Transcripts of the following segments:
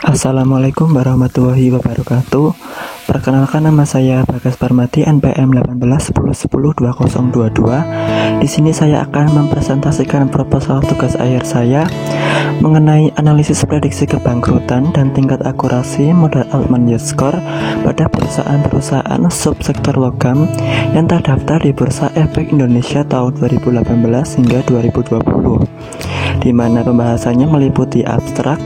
Assalamualaikum warahmatullahi wabarakatuh. Perkenalkan, nama saya Bagas Parmadi, NPM 1810102022. Di sini saya akan mempresentasikan proposal tugas akhir saya mengenai analisis prediksi kebangkrutan dan tingkat akurasi modal Altman Yield Score pada perusahaan-perusahaan subsektor logam yang terdaftar di Bursa Efek Indonesia tahun 2018 hingga 2020, di mana pembahasannya meliputi abstrak,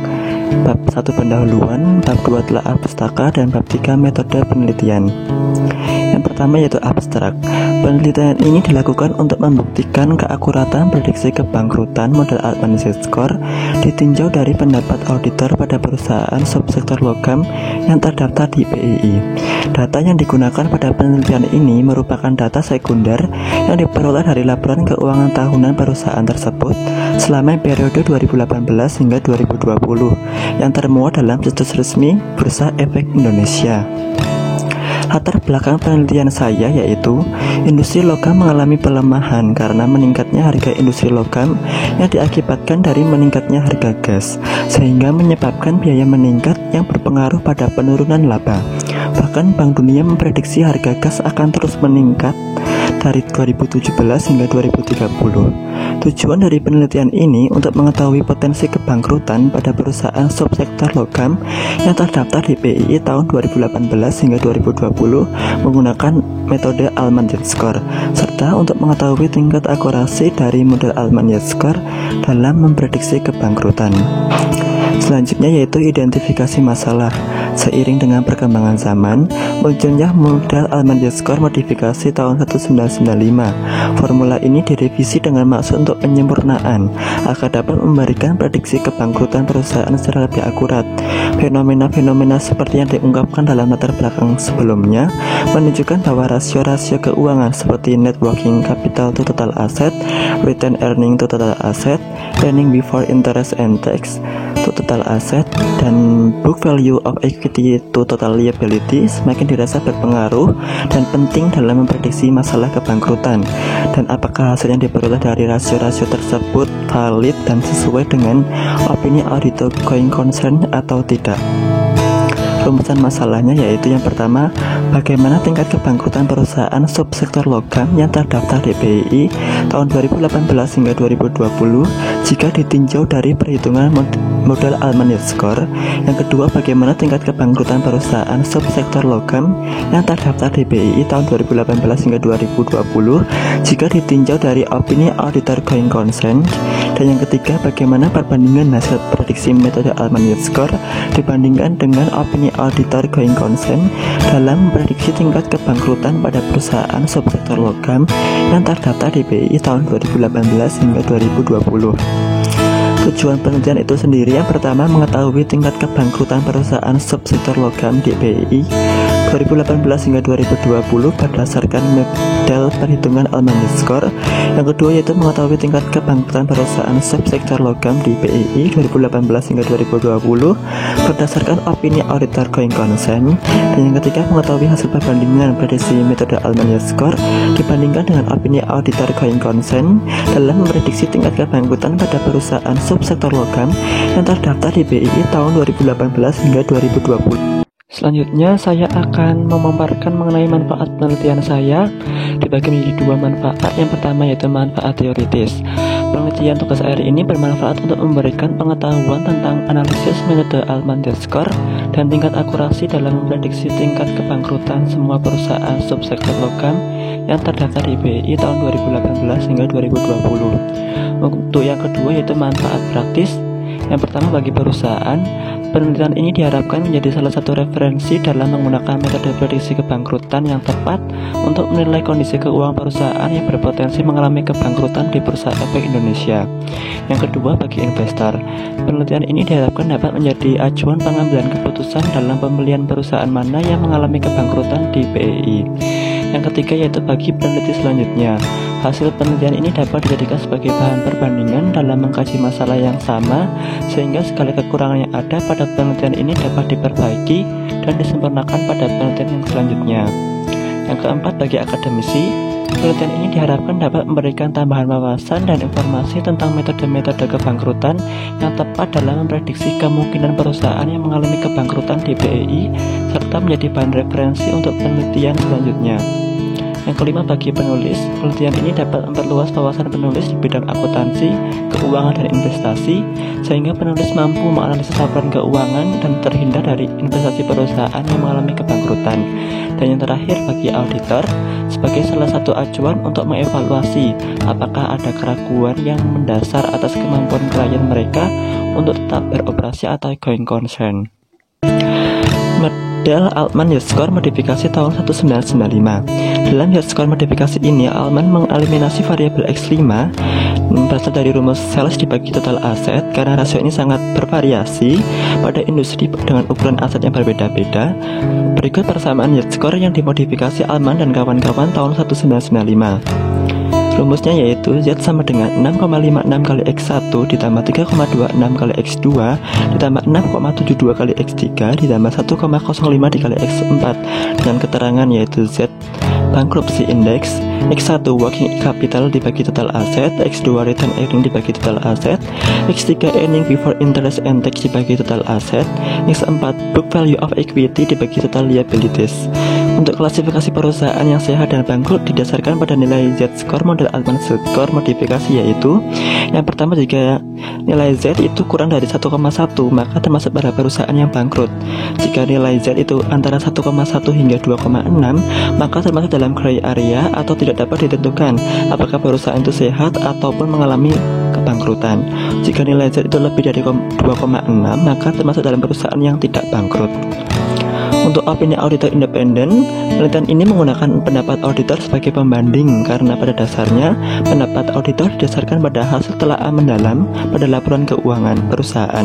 bab 1 pendahuluan, bab 2 telaah pustaka, dan bab 3 metode penelitian. Yang pertama yaitu abstrak. Penelitian ini dilakukan untuk membuktikan keakuratan prediksi kebangkrutan modal Altman Yield Score ditinjau dari pendapat auditor pada perusahaan subsektor logam yang terdaftar di BII. Data yang digunakan pada penelitian ini merupakan data sekunder yang diperoleh dari laporan keuangan tahunan perusahaan tersebut selama periode 2018 hingga 2020 yang termuat dalam situs resmi Bursa Efek Indonesia. Latar belakang penelitian saya yaitu industri logam mengalami pelemahan karena meningkatnya harga industri logam yang diakibatkan dari meningkatnya harga gas, sehingga menyebabkan biaya meningkat yang berpengaruh pada penurunan laba. Bahkan Bank Dunia memprediksi harga gas akan terus meningkat dari 2017 hingga 2030. Tujuan dari penelitian ini untuk mengetahui potensi kebangkrutan pada perusahaan subsektor logam yang terdaftar di BII tahun 2018 hingga 2020 menggunakan metode Altman Yield Score, serta untuk mengetahui tingkat akurasi dari model Altman Yield Score dalam memprediksi kebangkrutan. Selanjutnya yaitu identifikasi masalah. Seiring dengan perkembangan zaman, munculnya modal Altman Yield Score modifikasi tahun 1995. Formula ini direvisi dengan maksud untuk penyempurnaan agar dapat memberikan prediksi kebangkrutan perusahaan secara lebih akurat. Fenomena-fenomena seperti yang diungkapkan dalam latar belakang sebelumnya menunjukkan bahwa rasio-rasio keuangan seperti net working capital to total asset, retained earning to total asset, earning before interest and tax to total asset, dan book value of equity to total liability semakin dirasa berpengaruh dan penting dalam memprediksi masalah kebangkrutan, dan apakah hasil yang diperoleh dari rasio-rasio tersebut valid dan sesuai dengan opini auditor going concern atau tidak. Rumusan masalahnya yaitu yang pertama, bagaimana tingkat kebangkrutan perusahaan subsektor logam yang terdaftar di BII tahun 2018 hingga 2020 jika ditinjau dari perhitungan modal Altman Yield Score. Yang kedua, bagaimana tingkat kebangkrutan perusahaan subsektor logam yang terdaftar di BII tahun 2018 hingga 2020 jika ditinjau dari opini auditor going concern. Dan yang ketiga, bagaimana perbandingan hasil prediksi metode Altman Yield Score dibandingkan dengan opini auditor going concern dalam memprediksi tingkat kebangkrutan pada perusahaan subsektor logam yang terdaftar di BII tahun 2018 hingga 2020. Tujuan penelitian itu sendiri yang pertama, mengetahui tingkat kebangkrutan perusahaan subsektor logam di BII 2018 hingga 2020 berdasarkan model perhitungan Altman Yield Score. Yang kedua yaitu mengetahui tingkat kebangkrutan perusahaan subsektor logam di BII 2018 hingga 2020 berdasarkan opini auditor going concern. Dan yang ketiga, mengetahui hasil perbandingan prediksi metode Altman Yield Score dibandingkan dengan opini auditor going concern dalam memprediksi tingkat kebangkrutan pada perusahaan subsektor logam yang terdaftar di BII tahun 2018 hingga 2020. Selanjutnya saya akan memaparkan mengenai manfaat penelitian saya, dibagi menjadi dua manfaat. Yang pertama yaitu manfaat teoritis. Penelitian tugas akhir ini bermanfaat untuk memberikan pengetahuan tentang analisis metode Altman Yield Score dan tingkat akurasi dalam memprediksi tingkat kebangkrutan semua perusahaan subsektor logam yang terdaftar di BII tahun 2018 hingga 2020. Untuk yang kedua yaitu manfaat praktis. Yang pertama, bagi perusahaan, penelitian ini diharapkan menjadi salah satu referensi dalam menggunakan metode prediksi kebangkrutan yang tepat untuk menilai kondisi keuangan perusahaan yang berpotensi mengalami kebangkrutan di Bursa Efek Indonesia. Yang kedua, bagi investor, penelitian ini diharapkan dapat menjadi acuan pengambilan keputusan dalam pembelian perusahaan mana yang mengalami kebangkrutan di BII. Yang ketiga yaitu bagi peneliti selanjutnya, hasil penelitian ini dapat dijadikan sebagai bahan perbandingan dalam mengkaji masalah yang sama, sehingga segala kekurangan yang ada pada penelitian ini dapat diperbaiki dan disempurnakan pada penelitian yang selanjutnya. Yang keempat, bagi akademisi, Penelitian ini diharapkan dapat memberikan tambahan wawasan dan informasi tentang metode-metode kebangkrutan yang tepat dalam memprediksi kemungkinan perusahaan yang mengalami kebangkrutan di BEI, serta menjadi bahan referensi untuk penelitian selanjutnya. Yang kelima, bagi penulis, penelitian ini dapat memperluas wawasan penulis di bidang akuntansi, keuangan, dan investasi, sehingga penulis mampu menganalisis laporan keuangan dan terhindar dari investasi perusahaan yang mengalami kebangkrutan. Dan yang terakhir, bagi auditor, sebagai salah satu acuan untuk mengevaluasi apakah ada keraguan yang mendasar atas kemampuan klien mereka untuk tetap beroperasi atau going concern. Model Altman-Yezgor modifikasi tahun 1995. Dalam Yezgor modifikasi ini, Altman mengeliminasi variabel X5 berasal dari rumus sales dibagi total aset karena rasio ini sangat bervariasi pada industri dengan ukuran aset yang berbeda-beda. Berikut persamaan Yezgor yang dimodifikasi Altman dan kawan-kawan tahun 1995. Rumusnya yaitu Z sama dengan 6,56 kali X1 ditambah 3,26 kali X2 ditambah 6,72 kali X3 ditambah 1,05 dikali X4 dengan keterangan yaitu Z bankruptcy index, X1 working capital dibagi total aset, X2 return earning dibagi total aset, X3 earning before interest and tax dibagi total aset, X4 book value of equity dibagi total liabilities. Untuk klasifikasi perusahaan yang sehat dan bangkrut didasarkan pada nilai Z-score model Altman-Yezgor modifikasi, yaitu yang pertama, jika nilai Z itu kurang dari 1,1 maka termasuk pada perusahaan yang bangkrut. Jika nilai Z itu antara 1,1 hingga 2,6 maka termasuk dalam gray area atau tidak dapat ditentukan apakah perusahaan itu sehat ataupun mengalami kebangkrutan. Jika nilai Z itu lebih dari 2,6 maka termasuk dalam perusahaan yang tidak bangkrut. Untuk opini auditor independen, penelitian ini menggunakan pendapat auditor sebagai pembanding karena pada dasarnya pendapat auditor didasarkan pada hasil telaah mendalam pada laporan keuangan perusahaan.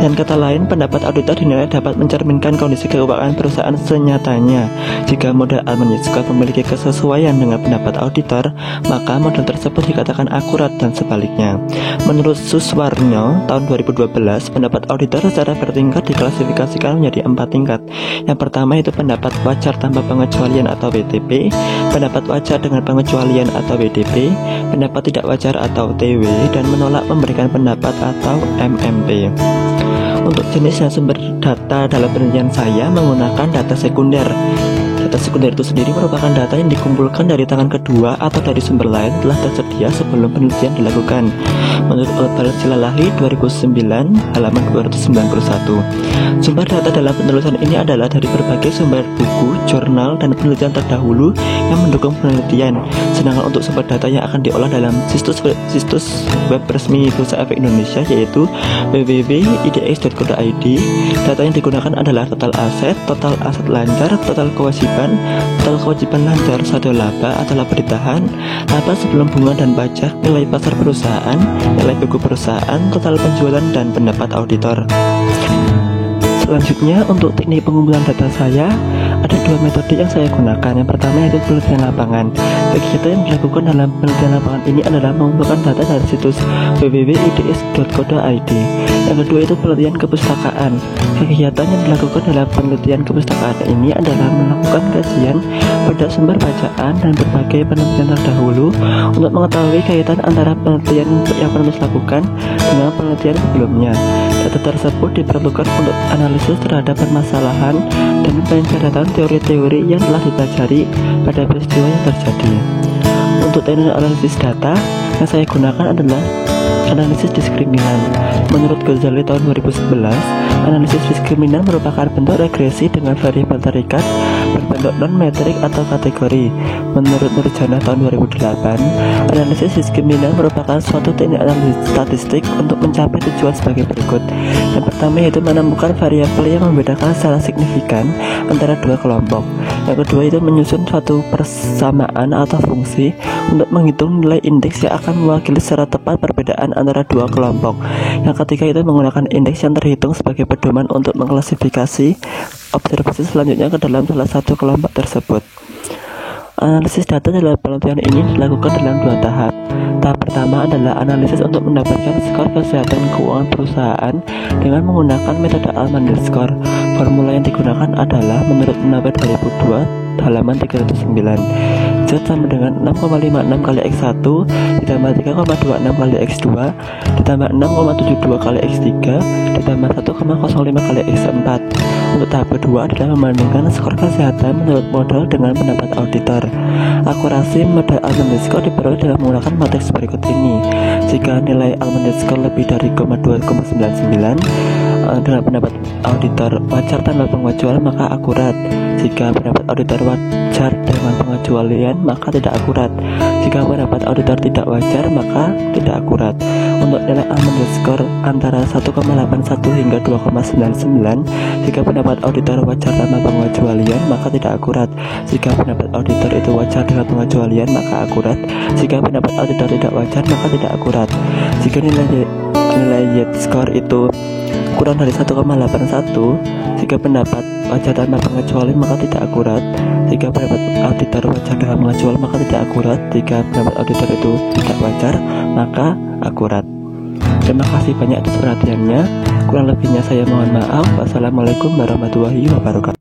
Dan kata lain, pendapat auditor dinilai dapat mencerminkan kondisi keuangan perusahaan senyatanya. Jika model Altman-Yezgor memiliki kesesuaian dengan pendapat auditor, maka model tersebut dikatakan akurat dan sebaliknya. Menurut Suswarno tahun 2012, pendapat auditor secara bertingkat diklasifikasikan menjadi 4 tingkat. Yang pertama itu pendapat wajar tanpa pengecualian atau WTP, pendapat wajar dengan pengecualian atau WDP, pendapat tidak wajar atau TW, dan menolak memberikan pendapat atau MMP. Untuk jenis dan sumber data dalam penelitian saya menggunakan data sekunder. Data sekunder itu sendiri merupakan data yang dikumpulkan dari tangan kedua atau dari sumber lain telah tersedia sebelum penelitian dilakukan. Menurut Albert Silalahi 2009 halaman 291. Sumber data dalam penulisan ini adalah dari berbagai sumber buku, jurnal, dan penelitian terdahulu yang mendukung penelitian. Sedangkan untuk sumber data yang akan diolah dalam situs web resmi Bursa Efek Indonesia yaitu www.idx.co.id. Data yang digunakan adalah total aset lancar, total kewajiban lancar, saldo laba atau laba ditahan, laba sebelum bunga dan pajak, nilai pasar perusahaan, nilai buku perusahaan, total penjualan, dan pendapat auditor. Selanjutnya, untuk teknik pengumpulan data saya, ada 2 metode yang saya gunakan. Yang pertama yaitu penelitian lapangan. Kegiatan yang dilakukan dalam penelitian lapangan ini adalah mengumpulkan data dari situs www.idx.co.id. Yang kedua itu penelitian kepustakaan. Kegiatan yang dilakukan dalam penelitian kepustakaan ini adalah melakukan kajian pada sumber bacaan dan berbagai penelitian terdahulu untuk mengetahui kaitan antara penelitian yang penulis lakukan dengan penelitian sebelumnya. Data tersebut diperlukan untuk analisis terhadap permasalahan dan pencatatan teori-teori yang telah dipelajari pada peristiwa yang terjadi. Untuk teknik analisis data yang saya gunakan adalah analisis diskriminan. Menurut Ghazali tahun 2011, analisis diskriminan merupakan bentuk regresi dengan variabel terikat berbentuk non-metrik atau kategori. Menurut Nurjana tahun 2008, analisis diskriminan merupakan suatu teknik analisis statistik untuk mencapai tujuan sebagai berikut. Yang pertama yaitu menemukan variabel yang membedakan secara signifikan antara dua kelompok. Yang kedua itu menyusun suatu persamaan atau fungsi untuk menghitung nilai indeks yang akan mewakili secara tepat perbedaan antara dua kelompok. Yang ketiga itu menggunakan indeks yang terhitung sebagai pedoman untuk mengklasifikasi observasi selanjutnya ke dalam salah satu kelompok tersebut. Analisis data dalam penelitian ini dilakukan dalam 2 tahap. Tahap pertama adalah analisis untuk mendapatkan skor kesehatan keuangan perusahaan dengan menggunakan metode Altman-Yezgor. Formula yang digunakan adalah menurut Naber 2002 halaman 309. Z sama dengan 6,56 kali X1 ditambah 3,26 kali X2 ditambah 6,72 kali X3 ditambah 1,05 kali X4. Untuk tahap kedua adalah membandingkan skor kesehatan menurut model dengan pendapat auditor. Akurasi model Almond Score diperoleh dengan menggunakan matriks berikut ini. Jika nilai Almond Score lebih dari 2,99 dengan pendapat auditor wajar tanpa pengecualian maka akurat. Jika pendapat auditor wajar dengan pengecualian maka tidak akurat. Jika pendapat auditor tidak wajar maka tidak akurat. Untuk nilai Almond Score antara 1,81 hingga 2,99, jika pendapat auditor wajar tanpa pengecualian maka tidak akurat. Jika pendapat auditor itu wajar dengan pengecualian maka akurat. Jika pendapat auditor tidak wajar maka tidak akurat. Jika nilai Z-score itu kurang dari 1,81, jika pendapat wajar tanpa pengecualian maka tidak akurat. Jika pendapat auditor wajar dengan pengecualian maka tidak akurat. Jika pendapat auditor itu tidak wajar maka akurat. Terima kasih banyak atas perhatiannya. Kurang lebihnya saya mohon maaf. Wassalamualaikum warahmatullahi wabarakatuh.